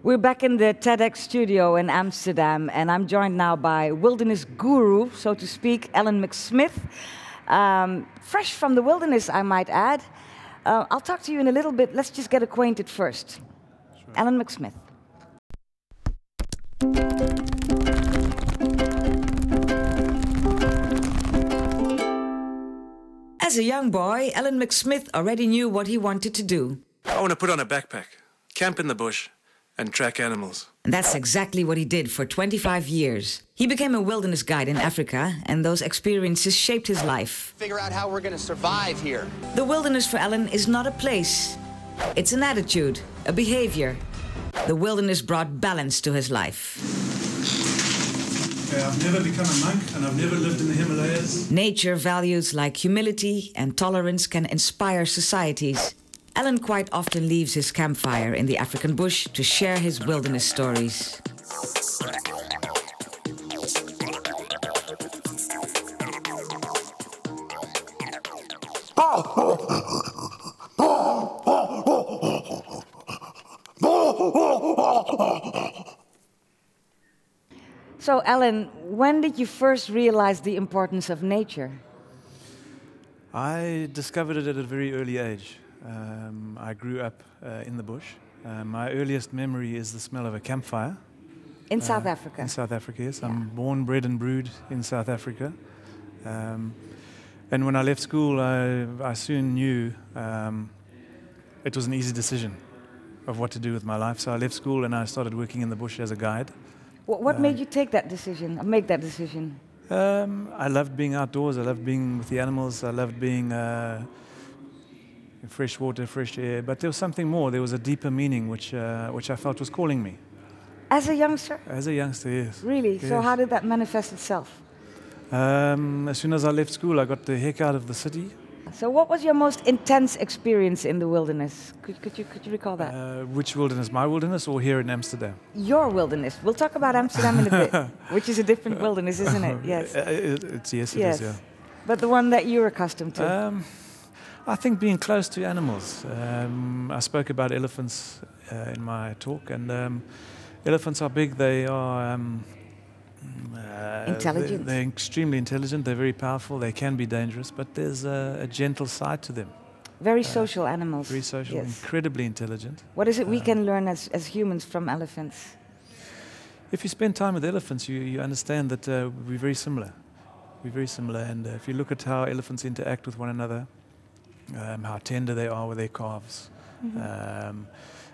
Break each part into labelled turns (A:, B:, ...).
A: We're back in the TEDx studio in Amsterdam, and I'm joined now by wilderness guru, so to speak, Alan McSmith. Fresh from the wilderness, I might add. I'll talk to you in a little bit. Let's just get acquainted first. Sure. Alan McSmith. As a young boy, Alan McSmith already knew what he wanted to do.
B: I want to put on a backpack, camp in the bush, and track animals.
A: And that's exactly what he did for 25 years. He became a wilderness guide in Africa, and those experiences shaped his life.
C: Figure out how we're going to survive here.
A: The wilderness for Alan is not a place. It's an attitude, a behavior. The wilderness brought balance to his life.
D: Okay, I've never become a monk, and I've never lived in the Himalayas.
A: Nature values like humility and tolerance can inspire societies. Alan quite often leaves his campfire in the African bush to share his wilderness stories. So, Alan, when did you first realize the importance of nature?
D: I discovered it at a very early age. I grew up in the bush. My earliest memory is the smell of a campfire.
A: In South Africa?
D: In South Africa, yes.
A: Yeah.
D: I'm born, bred and brewed in South Africa. And when I left school, I soon knew it was an easy decision of what to do with my life. So I left school and I started working in the bush as a guide.
A: What made you take that decision, or make that decision?
D: I loved being outdoors. I loved being with the animals. I loved being fresh water, fresh air. But there was something more. There was a deeper meaning which I felt was calling me.
A: As a youngster?
D: As a youngster, yes.
A: Really?
D: Yes.
A: So how did that manifest itself?
D: As soon as I left school, I got the heck out of the city.
A: So what was your most intense experience in the wilderness? Could you recall that?
D: Which wilderness? My wilderness or here in Amsterdam?
A: Your wilderness. We'll talk about Amsterdam in a bit, which is a different wilderness, isn't it? Yes.
D: It is, yeah.
A: But the one that you're accustomed to?
D: I think being close to animals. I spoke about elephants in my talk, and elephants are big. They are
A: intelligent.
D: They're extremely intelligent. They're very powerful. They can be dangerous, but there's a gentle side to them.
A: Very social animals.
D: Very social,
A: yes.
D: Incredibly intelligent.
A: What is it we can learn as humans from elephants?
D: If you spend time with elephants, you understand that we're very similar. We're very similar, and if you look at how elephants interact with one another, how tender they are with their calves,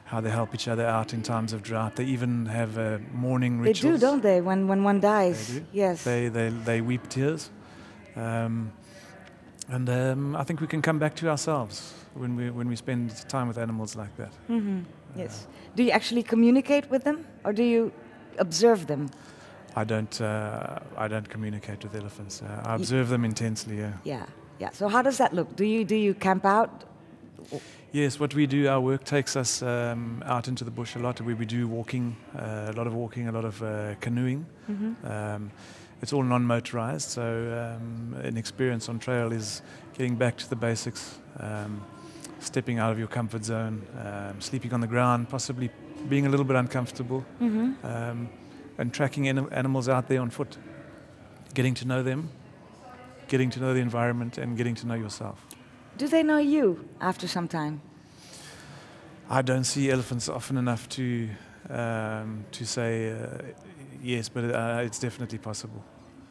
D: how they help each other out in times of drought. They even have morning rituals.
A: They do, don't they? When one dies.
D: They do.
A: Yes.
D: They weep tears. And I think we can come back to ourselves when we spend time with animals like that.
A: Yes. Do you actually communicate with them, or do you observe them?
D: I don't communicate with elephants. I observe them intensely.
A: Yeah. So how does that look? Do you camp out?
D: Yes, what we do, our work takes us out into the bush a lot. We do walking, a lot of walking, a lot of canoeing. It's all non-motorized, so an experience on trail is getting back to the basics, stepping out of your comfort zone, sleeping on the ground, possibly being a little bit uncomfortable, and tracking animals out there on foot, getting to know them, getting to know the environment, and getting to know yourself.
A: Do they know you after some time?
D: I don't see elephants often enough to say yes, but it's definitely possible.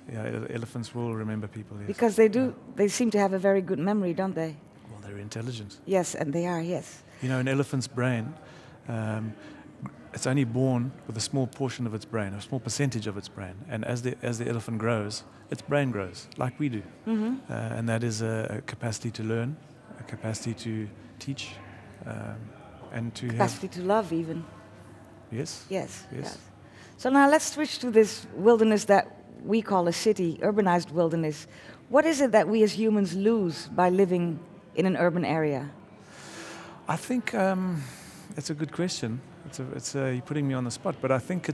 D: Yeah, elephants will remember people. Yes.
A: Because they do. They seem to have a very good memory, don't they?
D: Well, they're intelligent.
A: Yes, and they are. Yes.
D: You know, an elephant's brain, it's only born with a small portion of its brain, a small percentage of its brain, and as the elephant grows, its brain grows, like we do, and that is a capacity to learn, a capacity to teach, and to
A: capacity to love, even.
D: Yes.
A: So now let's switch to this wilderness that we call a city, urbanized wilderness. What is it that we as humans lose by living in an urban area?
D: I think it's a good question. You're putting me on the spot, but I think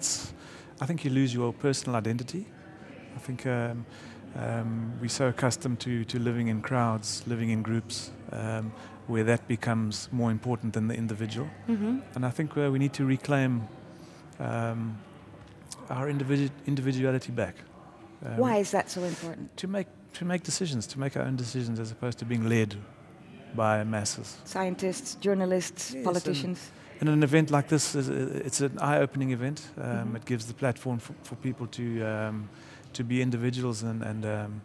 D: you lose your personal identity. I think we're so accustomed to living in crowds, living in groups, where that becomes more important than the individual. And I think we need to reclaim our individuality back.
A: Why is that so important?
D: To make decisions, to make our own decisions, as opposed to being led by masses.
A: Scientists, journalists,
D: Yes,
A: politicians.
D: And an event like this it's an eye-opening event. It gives the platform for people to be individuals and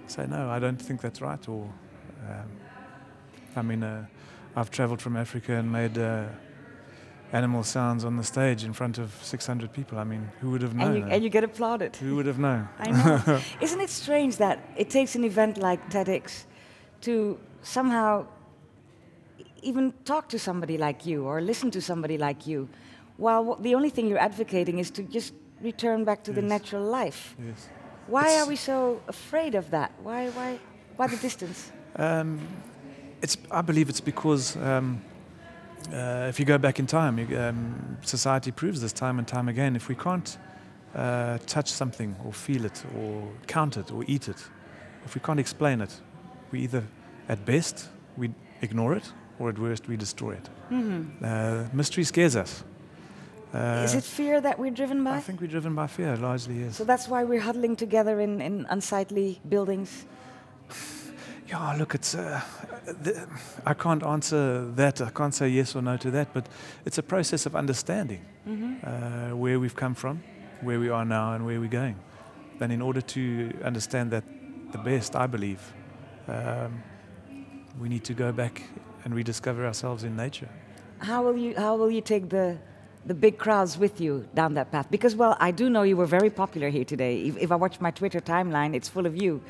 D: say, no, I don't think that's right. Or I've travelled from Africa and made animal sounds on the stage in front of 600 people. I mean, who would have known?
A: And you get applauded.
D: Who would have known?
A: I know. Isn't it strange that it takes an event like TEDx to somehow even talk to somebody like you or listen to somebody like you, while the only thing you're advocating is to just return back to the natural life?
D: Yes.
A: Why are we so afraid of that? Why the distance?
D: I believe it's because if you go back in time, society proves this time and time again. If we can't touch something or feel it or count it or eat it, if we can't explain it, we either, at best, we ignore it, or at worst, we destroy it. Mystery scares us.
A: Is it fear that we're driven by?
D: I think we're driven by fear, largely, yes.
A: So that's why we're huddling together in unsightly buildings?
D: Yeah, look, it's. I can't answer that. I can't say yes or no to that, but it's a process of understanding where we've come from, where we are now, and where we're going. And in order to understand that the best, I believe, we need to go back and rediscover ourselves in nature.
A: How will you take the big crowds with you down that path? Because, well, I do know you were very popular here today. If I watch my Twitter timeline, it's full of you.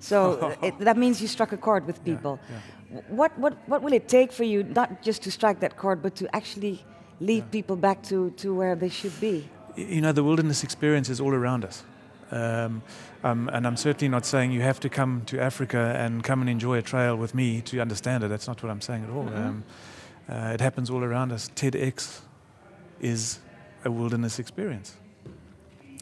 A: So that means you struck a chord with people. Yeah. What will it take for you, not just to strike that chord, but to actually lead people back to where they should be?
D: You know, the wilderness experience is all around us. And I'm certainly not saying you have to come to Africa and come and enjoy a trail with me to understand it. That's not what I'm saying at all. It happens all around us. TEDx is a wilderness experience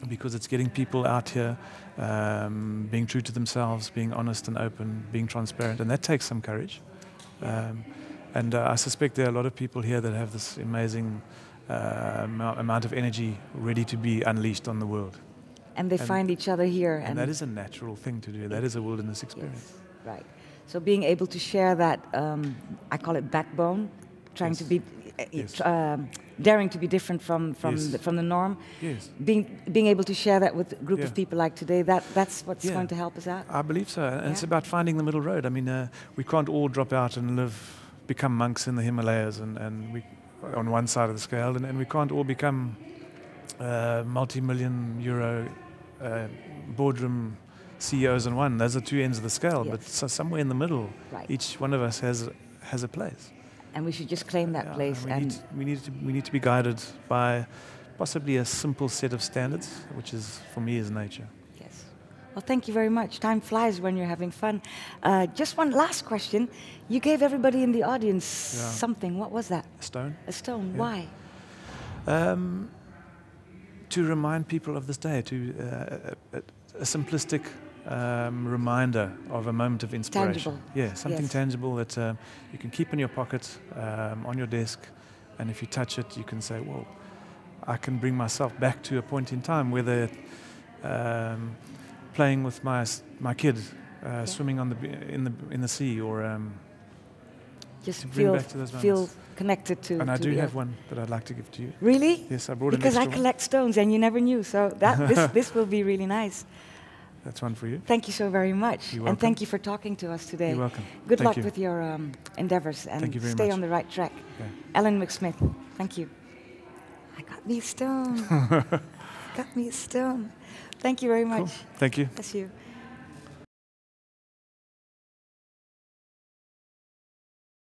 D: because it's getting people out here, being true to themselves, being honest and open, being transparent, and that takes some courage. And I suspect there are a lot of people here that have this amazing amount of energy ready to be unleashed on the world.
A: And they find each other here.
D: And that is a natural thing to do. That is a wilderness experience.
A: Yes, right. So being able to share that, I call it backbone, trying to be, daring to be different from the norm.
D: Yes.
A: Being able to share that with a group of people like today, that's what's going to help us out.
D: I believe so. And it's about finding the middle road. I mean, we can't all drop out and become monks in the Himalayas and we on one side of the scale, and we can't all become multi-million euro boardroom CEOs on one. Those are two ends of the scale, but somewhere in the middle, each one of us has a place.
A: And we should just claim that place.
D: And we need to be guided by possibly a simple set of standards, which is, for me, is nature.
A: Yes. Well, thank you very much. Time flies when you're having fun. Just one last question. You gave everybody in the audience something. What was that?
D: A stone.
A: A stone.
D: Yeah.
A: Why?
D: To remind people of this day, a simplistic reminder of a moment of inspiration.
A: Tangible.
D: Yeah, something tangible that you can keep in your pocket, on your desk, and if you touch it, you can say, "Well, I can bring myself back to a point in time, whether playing with my kid, swimming in the sea, or
A: just
D: feel
A: connected to.
D: And I do have one that I'd like to give to you.
A: Really?
D: Yes, I brought an
A: because
D: extra
A: I collect stones, and you never knew. So this will be really nice.
D: That's one for you.
A: Thank you so very much.
D: You're welcome.
A: And thank you for talking to us today.
D: You're welcome.
A: Good luck with your endeavors and
D: thank you very
A: stay
D: much.
A: on the right track.
D: Okay.
A: Ellen McSmith, thank you. I got me a stone. Got me a stone. Thank you very much.
D: Cool. Thank you.
A: Bless you.